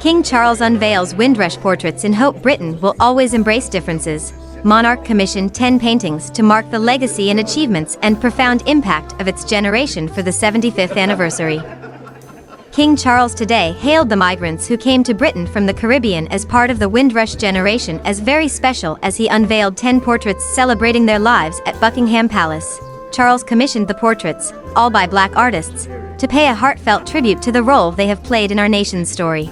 King Charles unveils Windrush portraits in hope Britain will always embrace differences. Monarch commissioned 10 paintings to mark the legacy and achievements and profound impact of its generation for the 75th anniversary. King Charles today hailed the migrants who came to Britain from the Caribbean as part of the Windrush generation as very special as he unveiled 10 portraits celebrating their lives at Buckingham Palace. Charles commissioned the portraits, all by black artists, to pay a heartfelt tribute to the role they have played in our nation's story.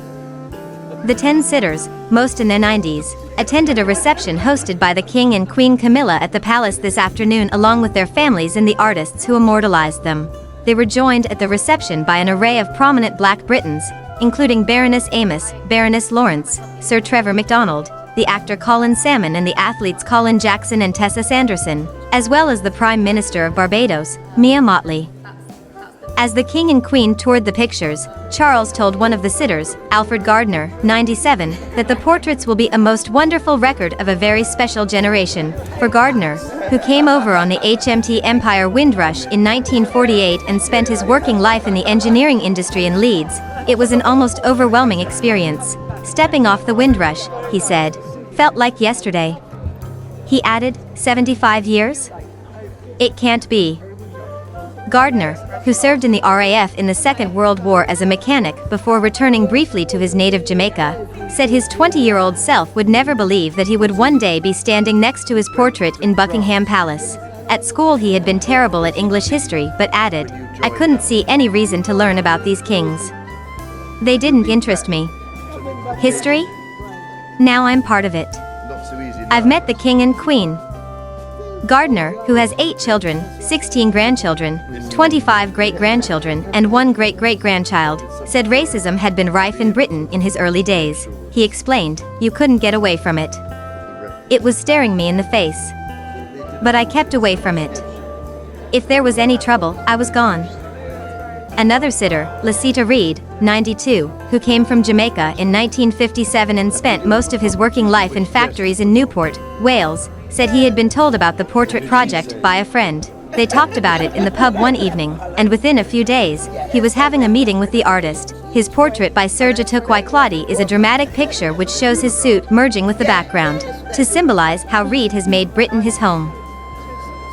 The 10 sitters, most in their 90s, attended a reception hosted by the King and Queen Camilla at the palace this afternoon along with their families and the artists who immortalized them. They were joined at the reception by an array of prominent Black Britons, including Baroness Amos, Baroness Lawrence, Sir Trevor MacDonald, the actor Colin Salmon and the athletes Colin Jackson and Tessa Sanderson, as well as the Prime Minister of Barbados, Mia Mottley. As the King and Queen toured the pictures, Charles told one of the sitters, Alfred Gardner, 97, that the portraits will be a most wonderful record of a very special generation. For Gardner, who came over on the HMT Empire Windrush in 1948 and spent his working life in the engineering industry in Leeds, it was an almost overwhelming experience. Stepping off the Windrush, he said, felt like yesterday. He added, 75 years? It can't be. Gardner, who served in the RAF in the Second World War as a mechanic before returning briefly to his native Jamaica, said his 20-year-old self would never believe that he would one day be standing next to his portrait in Buckingham Palace. At school he had been terrible at English history but added, I couldn't see any reason to learn about these kings. They didn't interest me. History? Now I'm part of it. I've met the King and Queen. Gardner, who has 8 children, 16 grandchildren, 25 great-grandchildren, and 1 great-great-grandchild, said racism had been rife in Britain in his early days. He explained, you couldn't get away from it. It was staring me in the face. But I kept away from it. If there was any trouble, I was gone. Another sitter, Lasita Reed, 92, who came from Jamaica in 1957 and spent most of his working life in factories in Newport, Wales, said he had been told about the portrait project by a friend. They talked about it in the pub one evening, and within a few days, he was having a meeting with the artist. His portrait by Sir Jatukwai Claudi is a dramatic picture which shows his suit merging with the background, to symbolize how Reed has made Britain his home.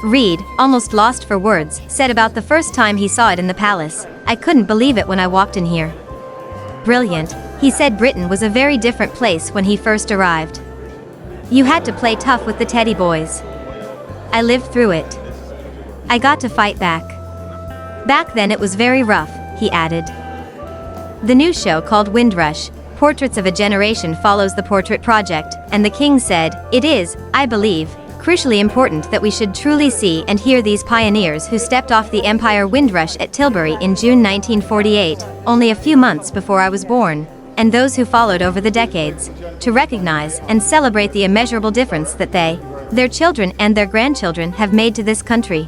Reed, almost lost for words, said about the first time he saw it in the palace, I couldn't believe it when I walked in here. Brilliant. He said Britain was a very different place when he first arrived. You had to play tough with the teddy boys. I lived through it. I got to fight back. Back then it was very rough, he added. The new show called Windrush, Portraits of a Generation follows the portrait project, and the King said, it is, I believe, crucially important that we should truly see and hear these pioneers who stepped off the Empire Windrush at Tilbury in June 1948, only a few months before I was born, and those who followed over the decades, to recognize and celebrate the immeasurable difference that they, their children and their grandchildren have made to this country.